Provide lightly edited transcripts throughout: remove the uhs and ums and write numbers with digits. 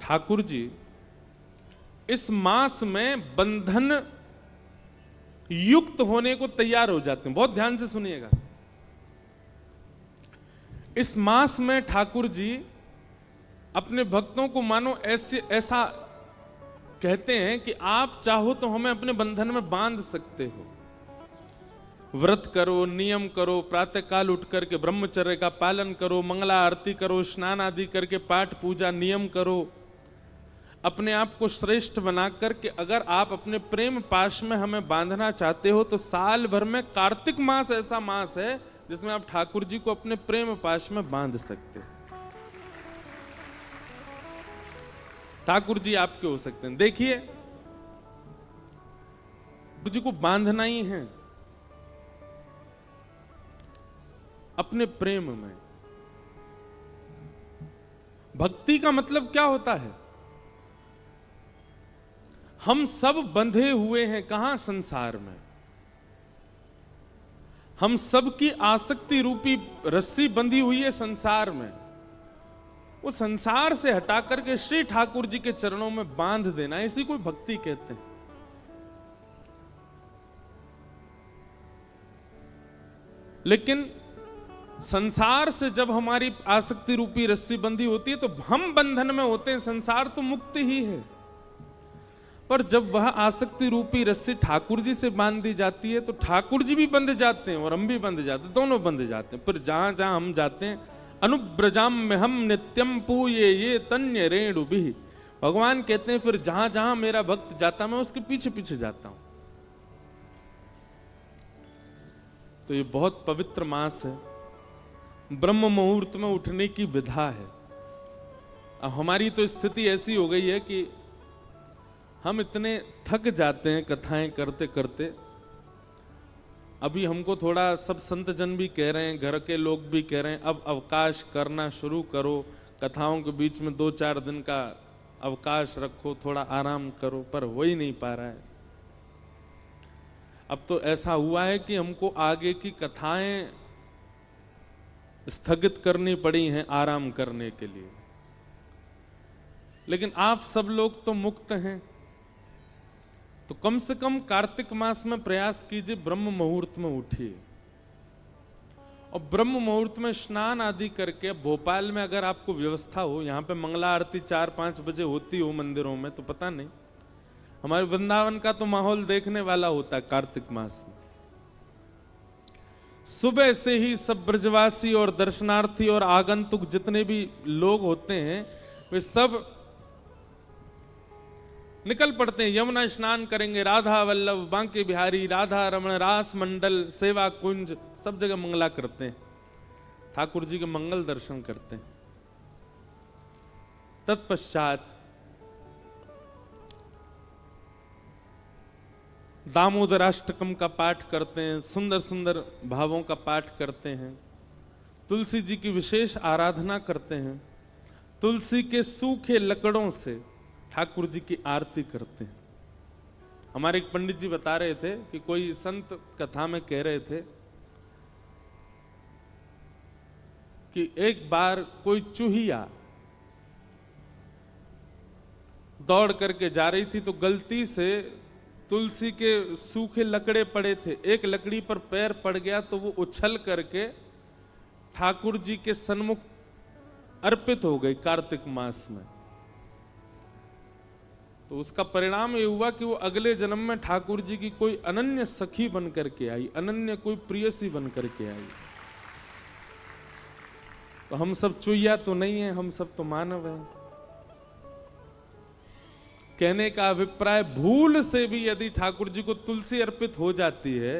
ठाकुर जी इस मास में बंधन युक्त होने को तैयार हो जाते हैं। बहुत ध्यान से सुनिएगा। इस मास में ठाकुर जी अपने भक्तों को मानो ऐसा कहते हैं कि आप चाहो तो हमें अपने बंधन में बांध सकते हो। व्रत करो, नियम करो, प्रातः काल उठ करके ब्रह्मचर्य का पालन करो, मंगला आरती करो, स्नान आदि करके पाठ पूजा नियम करो, अपने आप को श्रेष्ठ बना करके अगर आप अपने प्रेम पाश में हमें बांधना चाहते हो तो साल भर में कार्तिक मास ऐसा मास है जिसमें आप ठाकुर जी को अपने प्रेम पाश में बांध सकते हो। ठाकुर जी आपके हो सकते हैं। देखिए, ठाकुर जी को बांधना ही है अपने प्रेम में। भक्ति का मतलब क्या होता है? हम सब बंधे हुए हैं कहां? संसार में। हम सब की आसक्ति रूपी रस्सी बंधी हुई है संसार में। वो संसार से हटा करके श्री ठाकुर जी के चरणों में बांध देना, इसी को भक्ति कहते हैं। लेकिन संसार से जब हमारी आसक्ति रूपी रस्सी बंधी होती है तो हम बंधन में होते हैं। संसार तो मुक्त ही है, पर जब वह आसक्ति रूपी रस्सी ठाकुर जी से बांध दी जाती है तो ठाकुर जी भी बंध जाते हैं और हम भी बंध जाते हैं, दोनों बंध जाते हैं। फिर जहां जहां हम जाते हैं, अनुब्रजाम में हम नित्यम पूये ये तन्य रेणु भी, भगवान कहते हैं फिर जहां जहां मेरा भक्त जाता मैं उसके पीछे पीछे जाता हूं। तो ये बहुत पवित्र मास है, ब्रह्म मुहूर्त में उठने की विधा है। अब हमारी तो स्थिति ऐसी हो गई है कि हम इतने थक जाते हैं कथाएं करते करते। अभी हमको थोड़ा सब संत जन भी कह रहे हैं, घर के लोग भी कह रहे हैं, अब अवकाश करना शुरू करो, कथाओं के बीच में 2-4 दिन का अवकाश रखो, थोड़ा आराम करो, पर हो ही नहीं पा रहा है। अब तो ऐसा हुआ है कि हमको आगे की कथाएं स्थगित करनी पड़ी हैं आराम करने के लिए। लेकिन आप सब लोग तो मुक्त हैं, तो कम से कम कार्तिक मास में प्रयास कीजिए, ब्रह्म मुहूर्त में उठिए और ब्रह्म मुहूर्त में स्नान आदि करके। भोपाल में अगर आपको व्यवस्था हो, यहाँ पे मंगला आरती 4-5 बजे होती हो मंदिरों में, तो पता नहीं, हमारे वृंदावन का तो माहौल देखने वाला होता है कार्तिक मास में। सुबह से ही सब ब्रजवासी और दर्शनार्थी और आगंतुक जितने भी लोग होते हैं वे सब निकल पड़ते हैं। यमुना स्नान करेंगे, राधा वल्लभ, बांके बिहारी, राधा रमण, रास मंडल, सेवा कुंज, सब जगह मंगला करते हैं, ठाकुर जी के मंगल दर्शन करते हैं। तत्पश्चात दामोदराष्टकम का पाठ करते हैं, सुंदर सुंदर भावों का पाठ करते हैं, तुलसी जी की विशेष आराधना करते हैं, तुलसी के सूखे लकड़ों से ठाकुर जी की आरती करते हैं। हमारे एक पंडित जी बता रहे थे कि कोई संत कथा में कह रहे थे कि एक बार कोई चूहिया दौड़ करके जा रही थी तो गलती से तुलसी के सूखे लकड़े पड़े थे, एक लकड़ी पर पैर पड़ गया तो वो उछल करके ठाकुर जी के सन्मुख अर्पित हो गई कार्तिक मास में। तो उसका परिणाम ये हुआ कि वो अगले जन्म में ठाकुर जी की कोई अनन्य सखी बन करके आई, अनन्य कोई प्रियसी बन करके आई। तो हम सब चुईया तो नहीं है, हम सब तो मानव हैं। कहने का अभिप्राय, भूल से भी यदि ठाकुर जी को तुलसी अर्पित हो जाती है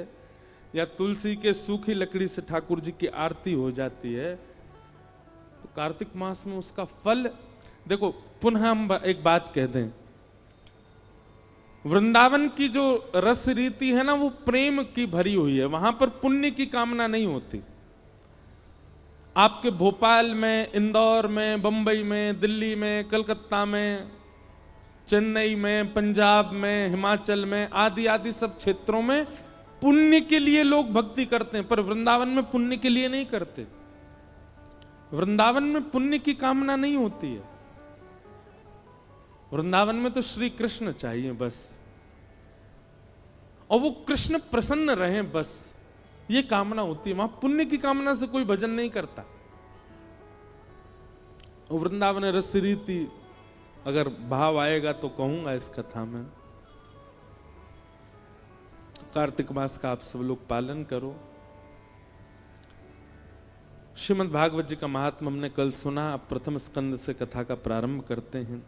या तुलसी के सूखी लकड़ी से ठाकुर जी की आरती हो जाती है तो कार्तिक मास में उसका फल देखो। पुनः हम एक बात कह दें, वृंदावन की जो रस रीति है ना वो प्रेम की भरी हुई है, वहां पर पुण्य की कामना नहीं होती। आपके भोपाल में, इंदौर में, बंबई में, दिल्ली में, कलकत्ता में, चेन्नई में, पंजाब में, हिमाचल में आदि आदि सब क्षेत्रों में पुण्य के लिए लोग भक्ति करते हैं, पर वृंदावन में पुण्य के लिए नहीं करते। वृंदावन में पुण्य की कामना नहीं होती है। वृंदावन में तो श्री कृष्ण चाहिए बस, और वो कृष्ण प्रसन्न रहे बस, ये कामना होती है। वहां पुण्य की कामना से कोई भजन नहीं करता। वृंदावन रस रीति अगर भाव आएगा तो कहूंगा इस कथा में। कार्तिक मास का आप सब लोग पालन करो। श्रीमद् भागवत जी का महात्मा हमने कल सुना। अब प्रथम स्कंद से कथा का प्रारंभ करते हैं।